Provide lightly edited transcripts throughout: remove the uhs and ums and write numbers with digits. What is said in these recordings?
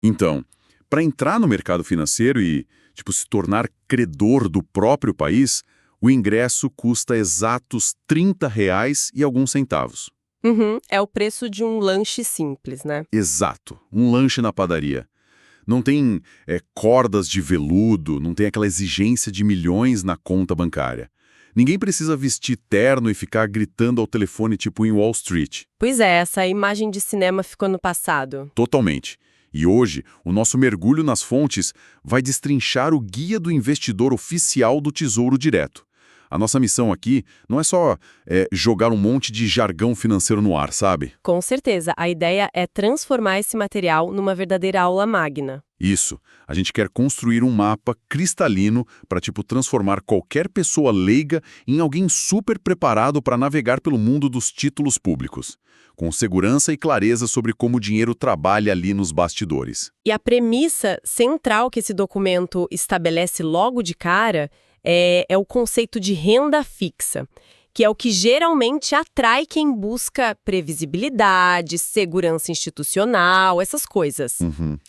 Então, para entrar no mercado financeiro e, se tornar credor do próprio país, o ingresso custa exatos R$ 30 e alguns centavos. Uhum, é o preço de um lanche simples, né? Exato, um lanche na padaria. Não tem cordas de veludo, não tem aquela exigência de milhões na conta bancária. Ninguém precisa vestir terno e ficar gritando ao telefone tipo em Wall Street. Pois é, essa imagem de cinema ficou no passado. Totalmente. E hoje, o nosso mergulho nas fontes vai destrinchar o guia do investidor oficial do Tesouro Direto. A nossa missão aqui não é só jogar um monte de jargão financeiro no ar, sabe? Com certeza, a ideia é transformar esse material numa verdadeira aula magna. Isso. A gente quer construir um mapa cristalino para, transformar qualquer pessoa leiga em alguém super preparado para navegar pelo mundo dos títulos públicos, com segurança e clareza sobre como o dinheiro trabalha ali nos bastidores. E a premissa central que esse documento estabelece logo de cara é o conceito de renda fixa, que é o que geralmente atrai quem busca previsibilidade, segurança institucional, essas coisas.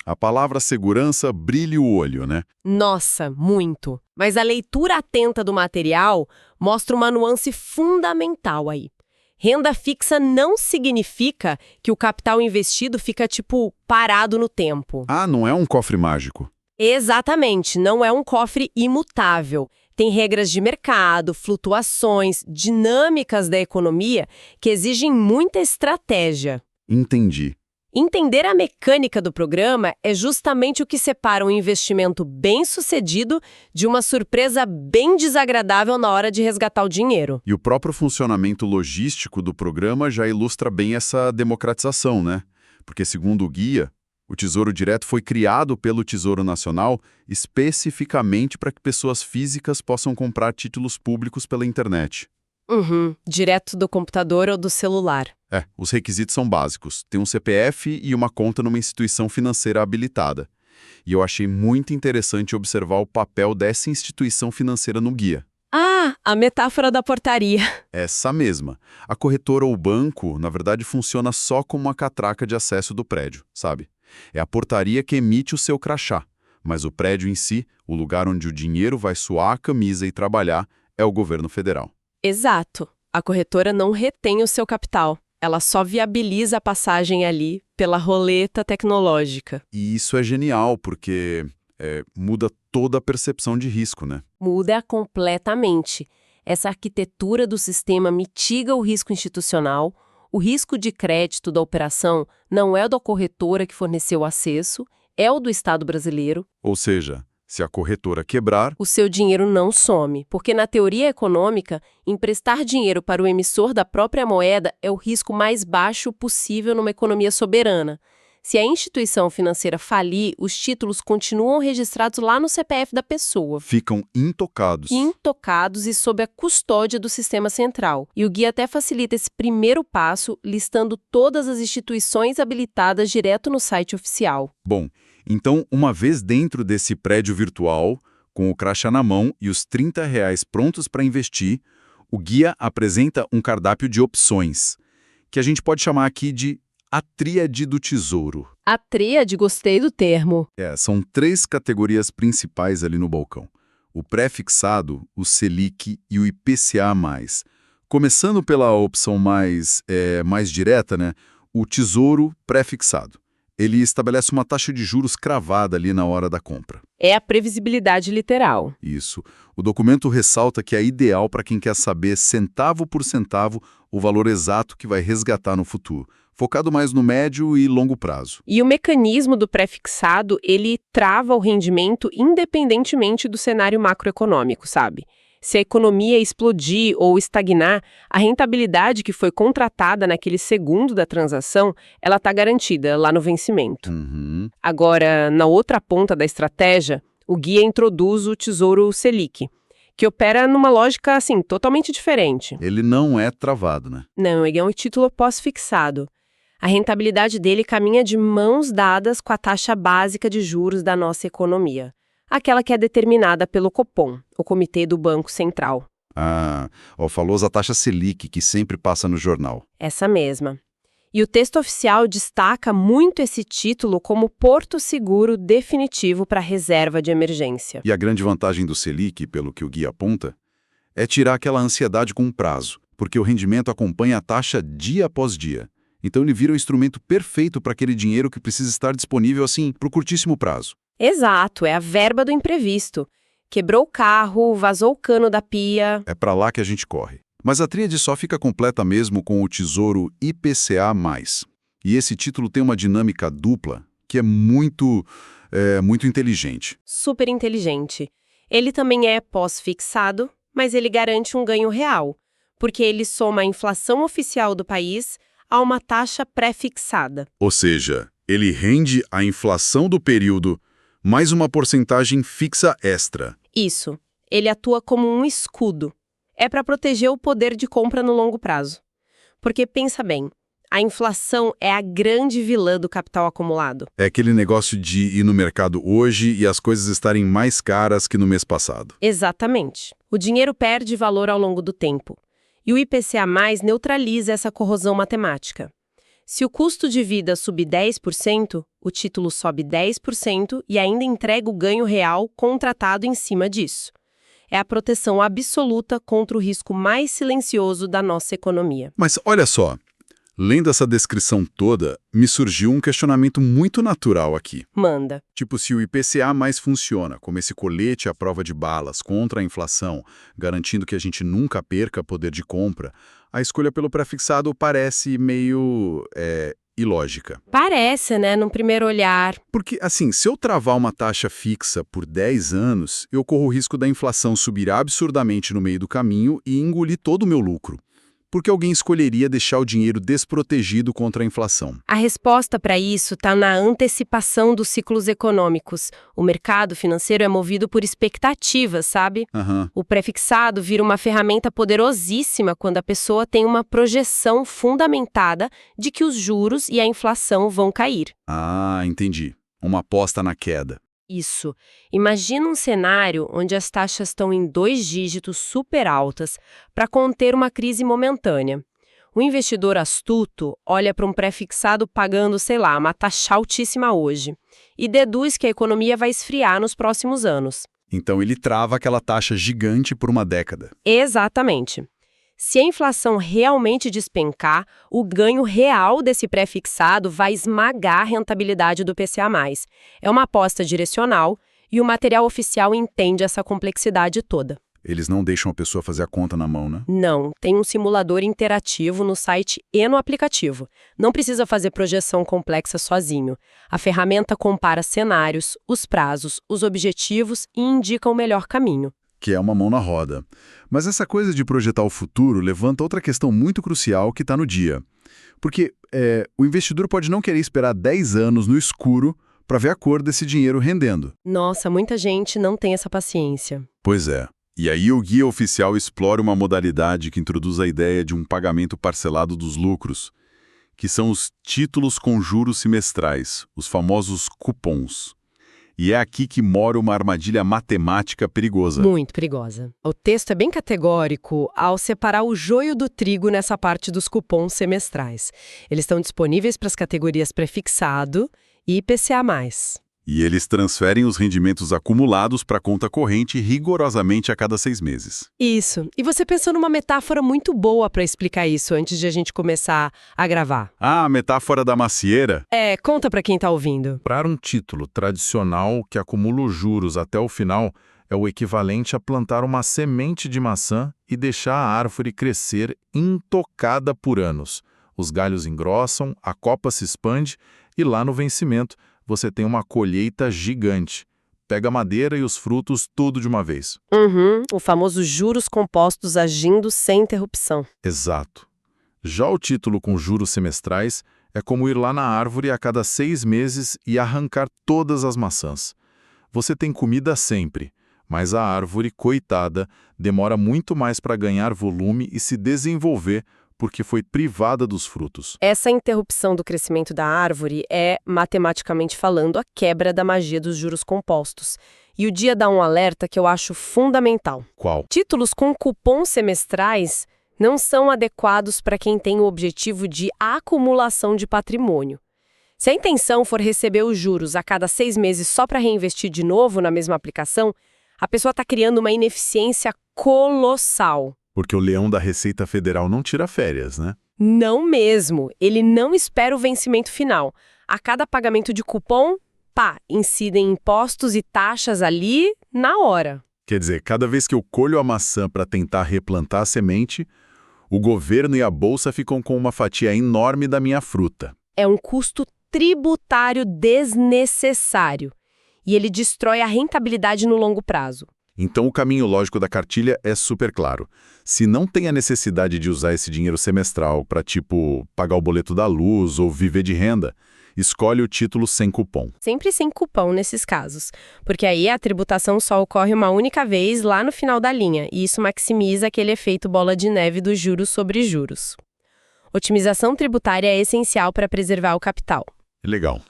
A palavra segurança brilha o olho, né? Nossa, muito! Mas a leitura atenta do material mostra uma nuance fundamental aí. Renda fixa não significa que o capital investido fica, parado no tempo. Ah, não é um cofre mágico. Exatamente, não é um cofre imutável. Tem regras de mercado, flutuações, dinâmicas da economia que exigem muita estratégia. Entendi. Entender a mecânica do programa é justamente o que separa um investimento bem-sucedido de uma surpresa bem desagradável na hora de resgatar o dinheiro. E o próprio funcionamento logístico do programa já ilustra bem essa democratização, né? Porque, segundo o guia, o Tesouro Direto foi criado pelo Tesouro Nacional especificamente para que pessoas físicas possam comprar títulos públicos pela internet. Direto do computador ou do celular. Os requisitos são básicos. Tem um CPF e uma conta numa instituição financeira habilitada. E eu achei muito interessante observar o papel dessa instituição financeira no guia. Ah, a metáfora da portaria. Essa mesma. A corretora ou banco, na verdade, funciona só como uma catraca de acesso do prédio, sabe? É a portaria que emite o seu crachá, mas o prédio em si, o lugar onde o dinheiro vai suar a camisa e trabalhar, é o governo federal. Exato. A corretora não retém o seu capital. Ela só viabiliza a passagem ali pela roleta tecnológica. E isso é genial, porque muda toda a percepção de risco, né? Muda completamente. Essa arquitetura do sistema mitiga o risco institucional. O risco de crédito da operação não é o da corretora que forneceu o acesso, é o do Estado brasileiro. Ou seja, se a corretora quebrar, o seu dinheiro não some, porque na teoria econômica, emprestar dinheiro para o emissor da própria moeda é o risco mais baixo possível numa economia soberana. Se a instituição financeira falir, os títulos continuam registrados lá no CPF da pessoa. Ficam intocados. Intocados e sob a custódia do sistema central. E o guia até facilita esse primeiro passo, listando todas as instituições habilitadas direto no site oficial. Bom, então, uma vez dentro desse prédio virtual, com o crachá na mão e os R$ 30 prontos para investir, o guia apresenta um cardápio de opções, que a gente pode chamar aqui de a tríade do tesouro. A tríade, gostei do termo. São 3 categorias principais ali no balcão. O pré-fixado, o Selic e o IPCA+. Começando pela opção mais direta, né? O tesouro pré-fixado. Ele estabelece uma taxa de juros cravada ali na hora da compra. É a previsibilidade literal. Isso. O documento ressalta que é ideal para quem quer saber centavo por centavo o valor exato que vai resgatar no futuro, focado mais no médio e longo prazo. E o mecanismo do pré-fixado, ele trava o rendimento independentemente do cenário macroeconômico, sabe? Se a economia explodir ou estagnar, a rentabilidade que foi contratada naquele segundo da transação, ela está garantida lá no vencimento. Agora, na outra ponta da estratégia, o guia introduz o Tesouro Selic, que opera numa lógica, totalmente diferente. Ele não é travado, né? Não, ele é um título pós-fixado. A rentabilidade dele caminha de mãos dadas com a taxa básica de juros da nossa economia. Aquela que é determinada pelo Copom, o Comitê do Banco Central. A famosa taxa Selic, que sempre passa no jornal. Essa mesma. E o texto oficial destaca muito esse título como porto seguro definitivo para reserva de emergência. E a grande vantagem do Selic, pelo que o guia aponta, é tirar aquela ansiedade com um prazo, porque o rendimento acompanha a taxa dia após dia. Então ele vira o instrumento perfeito para aquele dinheiro que precisa estar disponível assim, por curtíssimo prazo. Exato, é a verba do imprevisto. Quebrou o carro, vazou o cano da pia. É para lá que a gente corre. Mas a tríade só fica completa mesmo com o Tesouro IPCA+. E esse título tem uma dinâmica dupla que é muito inteligente. Super inteligente. Ele também é pós-fixado, mas ele garante um ganho real, porque ele soma a inflação oficial do país a uma taxa pré-fixada. Ou seja, ele rende a inflação do período mais uma porcentagem fixa extra. Isso. Ele atua como um escudo. É para proteger o poder de compra no longo prazo. Porque, pensa bem, a inflação é a grande vilã do capital acumulado. É aquele negócio de ir no mercado hoje e as coisas estarem mais caras que no mês passado. Exatamente. O dinheiro perde valor ao longo do tempo. E o IPCA+ neutraliza essa corrosão matemática. Se o custo de vida subir 10%, o título sobe 10% e ainda entrega o ganho real contratado em cima disso. É a proteção absoluta contra o risco mais silencioso da nossa economia. Mas olha só, lendo essa descrição toda, me surgiu um questionamento muito natural aqui. Manda. Tipo, se o IPCA+ funciona como esse colete à prova de balas contra a inflação, garantindo que a gente nunca perca poder de compra, a escolha pelo prefixado parece meio ilógica. Parece, né, num primeiro olhar. Porque, assim, se eu travar uma taxa fixa por 10 anos, eu corro o risco da inflação subir absurdamente no meio do caminho e engolir todo o meu lucro. Por que alguém escolheria deixar o dinheiro desprotegido contra a inflação? A resposta para isso está na antecipação dos ciclos econômicos. O mercado financeiro é movido por expectativas, sabe? O prefixado vira uma ferramenta poderosíssima quando a pessoa tem uma projeção fundamentada de que os juros e a inflação vão cair. Ah, entendi. Uma aposta na queda. Isso. Imagina um cenário onde as taxas estão em 2 dígitos super altas para conter uma crise momentânea. O investidor astuto olha para um pré-fixado pagando, sei lá, uma taxa altíssima hoje e deduz que a economia vai esfriar nos próximos anos. Então ele trava aquela taxa gigante por uma década. Exatamente. Se a inflação realmente despencar, o ganho real desse pré-fixado vai esmagar a rentabilidade do IPCA+. É uma aposta direcional e o material oficial entende essa complexidade toda. Eles não deixam a pessoa fazer a conta na mão, né? Não, tem um simulador interativo no site e no aplicativo. Não precisa fazer projeção complexa sozinho. A ferramenta compara cenários, os prazos, os objetivos e indica o melhor caminho. Que é uma mão na roda. Mas essa coisa de projetar o futuro levanta outra questão muito crucial que está no dia. Porque o investidor pode não querer esperar 10 anos no escuro para ver a cor desse dinheiro rendendo. Nossa, muita gente não tem essa paciência. Pois é. E aí o guia oficial explora uma modalidade que introduz a ideia de um pagamento parcelado dos lucros, que são os títulos com juros semestrais, os famosos cupons. E é aqui que mora uma armadilha matemática perigosa. Muito perigosa. O texto é bem categórico ao separar o joio do trigo nessa parte dos cupons semestrais. Eles estão disponíveis para as categorias prefixado e IPCA+. E eles transferem os rendimentos acumulados para a conta corrente rigorosamente a cada 6 meses. Isso. E você pensou numa metáfora muito boa para explicar isso antes de a gente começar a gravar. Ah, a metáfora da macieira? Conta para quem está ouvindo. Comprar um título tradicional que acumula os juros até o final é o equivalente a plantar uma semente de maçã e deixar a árvore crescer intocada por anos. Os galhos engrossam, a copa se expande e lá no vencimento você tem uma colheita gigante. Pega a madeira e os frutos tudo de uma vez. O famoso juros compostos agindo sem interrupção. Exato. Já o título com juros semestrais é como ir lá na árvore a cada 6 meses e arrancar todas as maçãs. Você tem comida sempre, mas a árvore, coitada, demora muito mais para ganhar volume e se desenvolver porque foi privada dos frutos. Essa interrupção do crescimento da árvore é, matematicamente falando, a quebra da magia dos juros compostos. E o dia dá um alerta que eu acho fundamental. Qual? Títulos com cupons semestrais Não são adequados para quem tem o objetivo de acumulação de patrimônio. Se a intenção for receber os juros a cada 6 meses só para reinvestir de novo na mesma aplicação, a pessoa está criando uma ineficiência colossal. Porque o leão da Receita Federal não tira férias, né? Não mesmo. Ele não espera o vencimento final. A cada pagamento de cupom, incidem impostos e taxas ali na hora. Quer dizer, cada vez que eu colho a maçã para tentar replantar a semente, o governo e a bolsa ficam com uma fatia enorme da minha fruta. É um custo tributário desnecessário. E ele destrói a rentabilidade no longo prazo. Então o caminho lógico da cartilha é super claro. Se não tem a necessidade de usar esse dinheiro semestral para, tipo, pagar o boleto da luz ou viver de renda, escolhe o título sem cupom. Sempre sem cupom nesses casos, porque aí a tributação só ocorre uma única vez lá no final da linha, e isso maximiza aquele efeito bola de neve dos juros sobre juros. Otimização tributária é essencial para preservar o capital. Legal.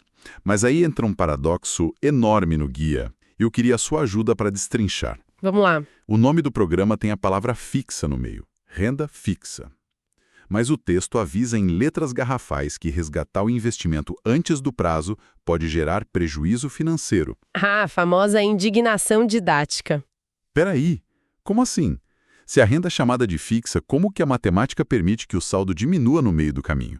Mas aí entra um paradoxo enorme no guia, e eu queria a sua ajuda para destrinchar. Vamos lá. O nome do programa tem a palavra fixa no meio, renda fixa. Mas o texto avisa em letras garrafais que resgatar o investimento antes do prazo pode gerar prejuízo financeiro. A famosa indignação didática. Peraí, como assim? Se a renda é chamada de fixa, como que a matemática permite que o saldo diminua no meio do caminho?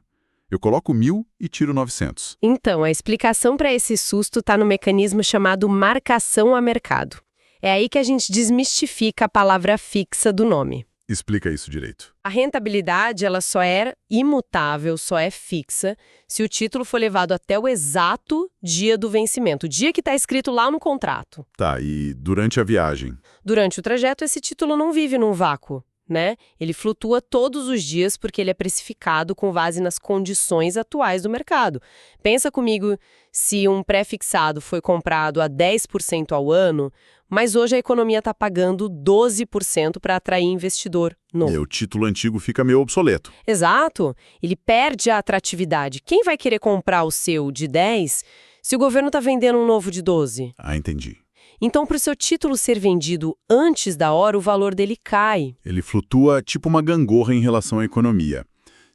Eu coloco 1.000 e tiro 900. Então, a explicação para esse susto está no mecanismo chamado marcação a mercado. É aí que a gente desmistifica a palavra fixa do nome. Explica isso direito. A rentabilidade ela só é imutável, só é fixa, se o título for levado até o exato dia do vencimento, o dia que está escrito lá no contrato. Tá, e durante a viagem? Durante o trajeto, esse título não vive num vácuo, né? Ele flutua todos os dias porque ele é precificado com base nas condições atuais do mercado. Pensa comigo, se um pré-fixado foi comprado a 10% ao ano, mas hoje a economia está pagando 12% para atrair investidor novo. E o título antigo fica meio obsoleto. Exato. Ele perde a atratividade. Quem vai querer comprar o seu de 10 se o governo está vendendo um novo de 12? Ah, entendi. Então, para o seu título ser vendido antes da hora, o valor dele cai. Ele flutua tipo uma gangorra em relação à economia.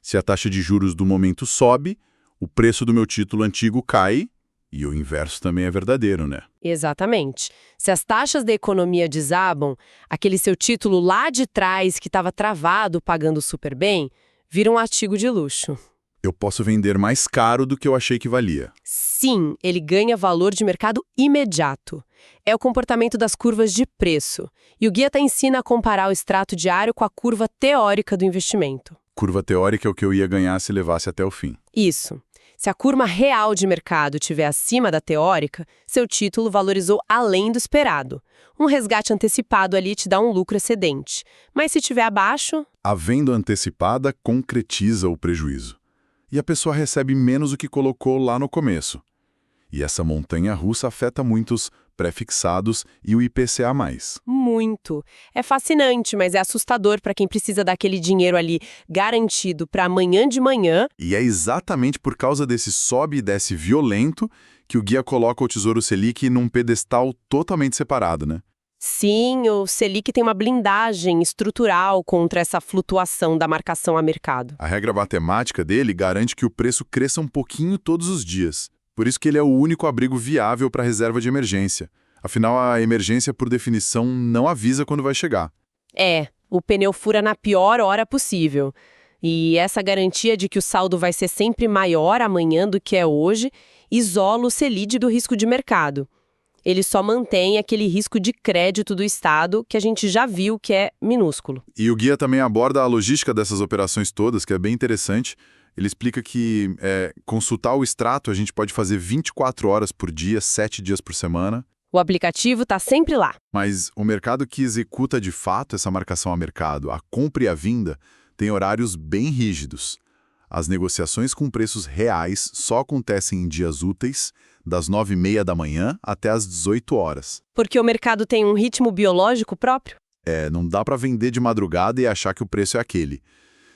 Se a taxa de juros do momento sobe, o preço do meu título antigo cai, e o inverso também é verdadeiro, né? Exatamente. Se as taxas da economia desabam, aquele seu título lá de trás que estava travado pagando super bem, vira um artigo de luxo. Eu posso vender mais caro do que eu achei que valia. Sim, ele ganha valor de mercado imediato. É o comportamento das curvas de preço. E o guia ensina a comparar o extrato diário com a curva teórica do investimento. Curva teórica é o que eu ia ganhar se levasse até o fim. Isso. Se a curva real de mercado estiver acima da teórica, seu título valorizou além do esperado. Um resgate antecipado ali te dá um lucro excedente. Mas se estiver abaixo... A venda antecipada concretiza o prejuízo. E a pessoa recebe menos do que colocou lá no começo. E essa montanha-russa afeta muitos pré-fixados e o IPCA+. Muito. É fascinante, mas é assustador para quem precisa daquele dinheiro ali garantido para amanhã de manhã. E é exatamente por causa desse sobe e desce violento que o guia coloca o Tesouro Selic num pedestal totalmente separado, né? Sim, o Selic tem uma blindagem estrutural contra essa flutuação da marcação a mercado. A regra matemática dele garante que o preço cresça um pouquinho todos os dias. Por isso que ele é o único abrigo viável para a reserva de emergência. Afinal, a emergência, por definição, não avisa quando vai chegar. É, o pneu fura na pior hora possível. E essa garantia de que o saldo vai ser sempre maior amanhã do que é hoje isola o Selic do risco de mercado. Ele só mantém aquele risco de crédito do Estado que a gente já viu que é minúsculo. E o guia também aborda a logística dessas operações todas, que é bem interessante. Ele explica que consultar o extrato a gente pode fazer 24 horas por dia, 7 dias por semana. O aplicativo está sempre lá. Mas o mercado que executa de fato essa marcação a mercado, a compra e a venda, tem horários bem rígidos. As negociações com preços reais só acontecem em dias úteis, das 9h30 da manhã até as 18 horas. Porque o mercado tem um ritmo biológico próprio? Não dá para vender de madrugada e achar que o preço é aquele.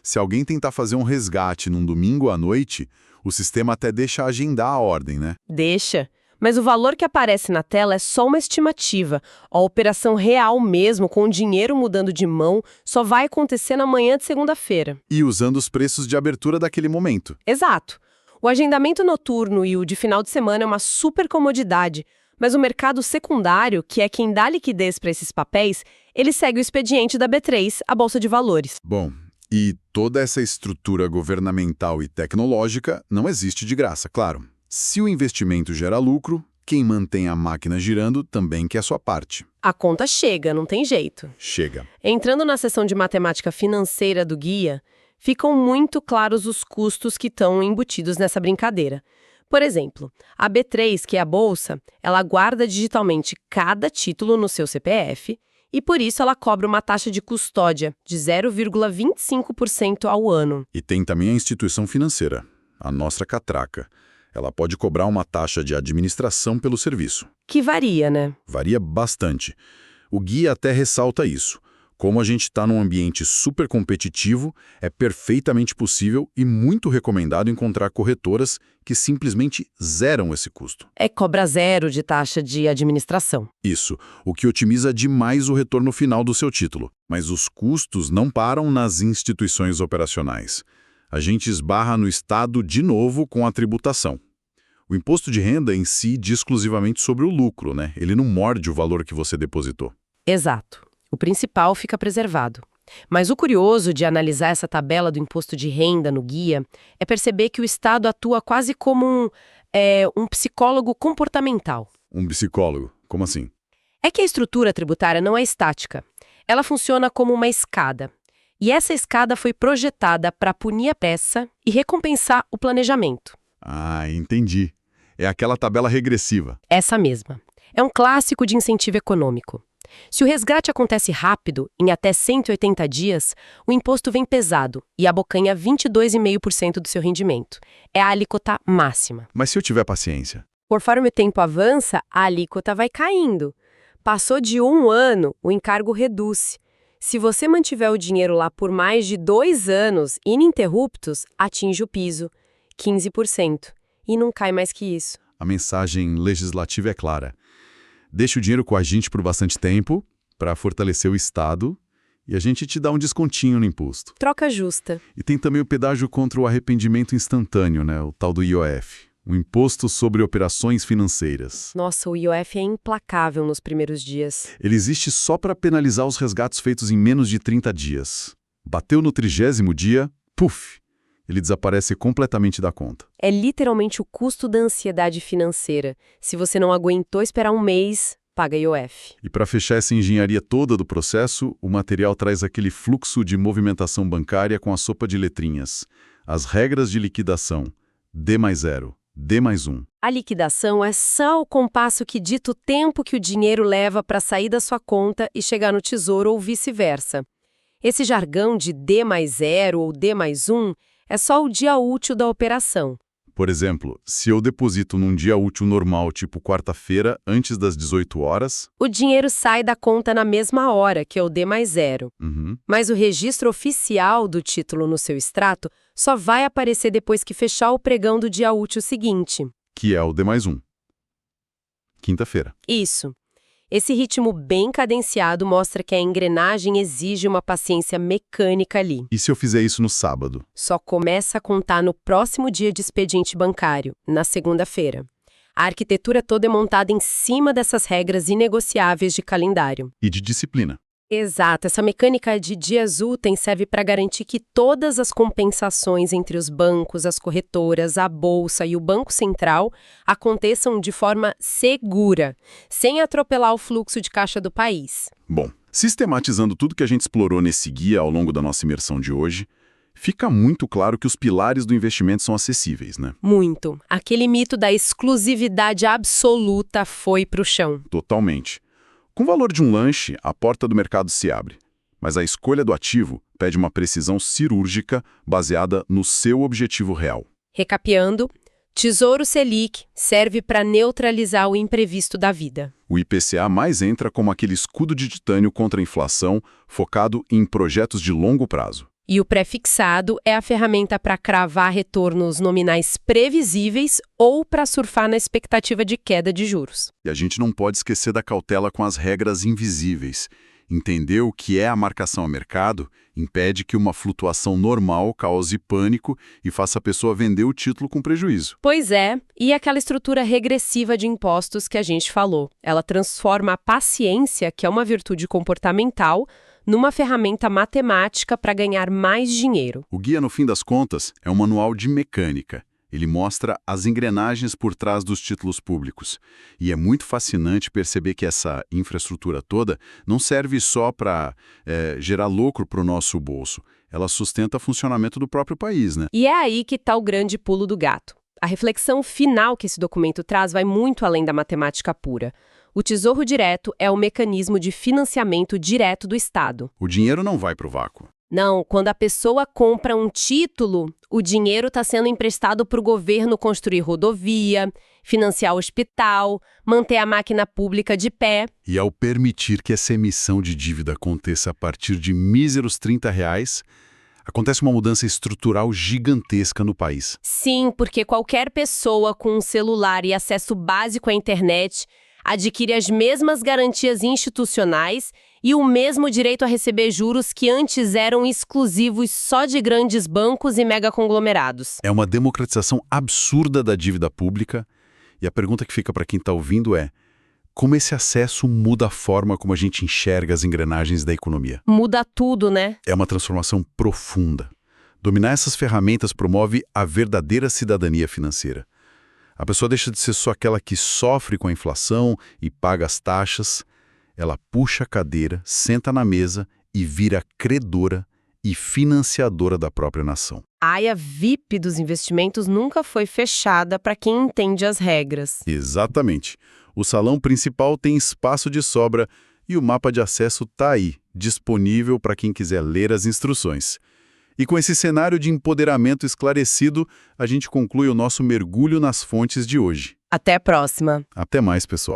Se alguém tentar fazer um resgate num domingo à noite, o sistema até deixa agendar a ordem, né? Deixa. Mas o valor que aparece na tela é só uma estimativa. A operação real mesmo, com o dinheiro mudando de mão, só vai acontecer na manhã de segunda-feira. E usando os preços de abertura daquele momento. Exato. O agendamento noturno e o de final de semana é uma super comodidade, mas o mercado secundário, que é quem dá liquidez para esses papéis, ele segue o expediente da B3, a Bolsa de Valores. Bom, e toda essa estrutura governamental e tecnológica não existe de graça, claro. Se o investimento gera lucro, quem mantém a máquina girando também quer sua parte. A conta chega, não tem jeito. Chega. Entrando na seção de matemática financeira do guia, ficam muito claros os custos que estão embutidos nessa brincadeira. Por exemplo, a B3, que é a bolsa, ela guarda digitalmente cada título no seu CPF e, por isso, ela cobra uma taxa de custódia de 0,25% ao ano. E tem também a instituição financeira, a nossa catraca. Ela pode cobrar uma taxa de administração pelo serviço. Que varia, né? Varia bastante. O guia até ressalta isso. Como a gente está num ambiente super competitivo, é perfeitamente possível e muito recomendado encontrar corretoras que simplesmente zeram esse custo. É cobra zero de taxa de administração. Isso, o que otimiza demais o retorno final do seu título. Mas os custos não param nas instituições operacionais. A gente esbarra no Estado de novo com a tributação. O imposto de renda em si diz exclusivamente sobre o lucro, né? Ele não morde o valor que você depositou. Exato. O principal fica preservado. Mas o curioso de analisar essa tabela do imposto de renda no guia é perceber que o Estado atua quase como um psicólogo comportamental. Um psicólogo? Como assim? É que a estrutura tributária não é estática. Ela funciona como uma escada. E essa escada foi projetada para punir a pressa e recompensar o planejamento. Ah, entendi. É aquela tabela regressiva. Essa mesma. É um clássico de incentivo econômico. Se o resgate acontece rápido, em até 180 dias, o imposto vem pesado e abocanha 22,5% do seu rendimento. É a alíquota máxima. Mas se eu tiver paciência? Conforme o tempo avança, a alíquota vai caindo. Passou de 1 ano, o encargo reduz. Se você mantiver o dinheiro lá por mais de 2 anos ininterruptos, atinge o piso, 15%. E não cai mais que isso. A mensagem legislativa é clara. Deixa o dinheiro com a gente por bastante tempo, para fortalecer o Estado, e a gente te dá um descontinho no imposto. Troca justa. E tem também o pedágio contra o arrependimento instantâneo, né? O tal do IOF, o Imposto sobre Operações Financeiras. Nossa, o IOF é implacável nos primeiros dias. Ele existe só para penalizar os resgates feitos em menos de 30 dias. Bateu no 30º dia, puf! Ele desaparece completamente da conta. É literalmente o custo da ansiedade financeira. Se você não aguentou esperar um mês, paga IOF. E para fechar essa engenharia toda do processo, o material traz aquele fluxo de movimentação bancária com a sopa de letrinhas. As regras de liquidação. D+0, D+1. A liquidação é só o compasso que dita o tempo que o dinheiro leva para sair da sua conta e chegar no tesouro ou vice-versa. Esse jargão de D+0 ou D+1 é só o dia útil da operação. Por exemplo, se eu deposito num dia útil normal, tipo quarta-feira, antes das 18 horas... O dinheiro sai da conta na mesma hora, que é o D+0. Uhum. Mas o registro oficial do título no seu extrato só vai aparecer depois que fechar o pregão do dia útil seguinte. Que é o D+1. Quinta-feira. Isso. Esse ritmo bem cadenciado mostra que a engrenagem exige uma paciência mecânica ali. E se eu fizer isso no sábado? Só começa a contar no próximo dia de expediente bancário, na segunda-feira. A arquitetura toda é montada em cima dessas regras inegociáveis de calendário. E de disciplina. Exato, essa mecânica de dias úteis serve para garantir que todas as compensações entre os bancos, as corretoras, a bolsa e o Banco Central aconteçam de forma segura, sem atropelar o fluxo de caixa do país. Bom, sistematizando tudo que a gente explorou nesse guia ao longo da nossa imersão de hoje, fica muito claro que os pilares do investimento são acessíveis, né? Muito. Aquele mito da exclusividade absoluta foi pro chão. Totalmente. Com o valor de um lanche, a porta do mercado se abre. Mas a escolha do ativo pede uma precisão cirúrgica baseada no seu objetivo real. Recapeando, Tesouro Selic serve para neutralizar o imprevisto da vida. O IPCA mais entra como aquele escudo de titânio contra a inflação focado em projetos de longo prazo. E o pré-fixado é a ferramenta para cravar retornos nominais previsíveis ou para surfar na expectativa de queda de juros. E a gente não pode esquecer da cautela com as regras invisíveis. Entender o que é a marcação a mercado impede que uma flutuação normal cause pânico e faça a pessoa vender o título com prejuízo. Pois é, e aquela estrutura regressiva de impostos que a gente falou. Ela transforma a paciência, que é uma virtude comportamental, numa ferramenta matemática para ganhar mais dinheiro. O guia, no fim das contas, é um manual de mecânica. Ele mostra as engrenagens por trás dos títulos públicos. E é muito fascinante perceber que essa infraestrutura toda não serve só para gerar lucro para o nosso bolso. Ela sustenta o funcionamento do próprio país, né? E é aí que está o grande pulo do gato. A reflexão final que esse documento traz vai muito além da matemática pura. O Tesouro Direto é o mecanismo de financiamento direto do Estado. O dinheiro não vai para o vácuo. Não, quando a pessoa compra um título, o dinheiro está sendo emprestado para o governo construir rodovia, financiar hospital, manter a máquina pública de pé. E ao permitir que essa emissão de dívida aconteça a partir de míseros R$30, acontece uma mudança estrutural gigantesca no país. Sim, porque qualquer pessoa com um celular e acesso básico à internet adquire as mesmas garantias institucionais e o mesmo direito a receber juros que antes eram exclusivos só de grandes bancos e megaconglomerados. É uma democratização absurda da dívida pública, e a pergunta que fica para quem está ouvindo é: como esse acesso muda a forma como a gente enxerga as engrenagens da economia? Muda tudo, né? É uma transformação profunda. Dominar essas ferramentas promove a verdadeira cidadania financeira. A pessoa deixa de ser só aquela que sofre com a inflação e paga as taxas. Ela puxa a cadeira, senta na mesa e vira credora e financiadora da própria nação. A área VIP dos investimentos nunca foi fechada para quem entende as regras. Exatamente. O salão principal tem espaço de sobra e o mapa de acesso está aí, disponível para quem quiser ler as instruções. E com esse cenário de empoderamento esclarecido, a gente conclui o nosso mergulho nas fontes de hoje. Até a próxima! Até mais, pessoal.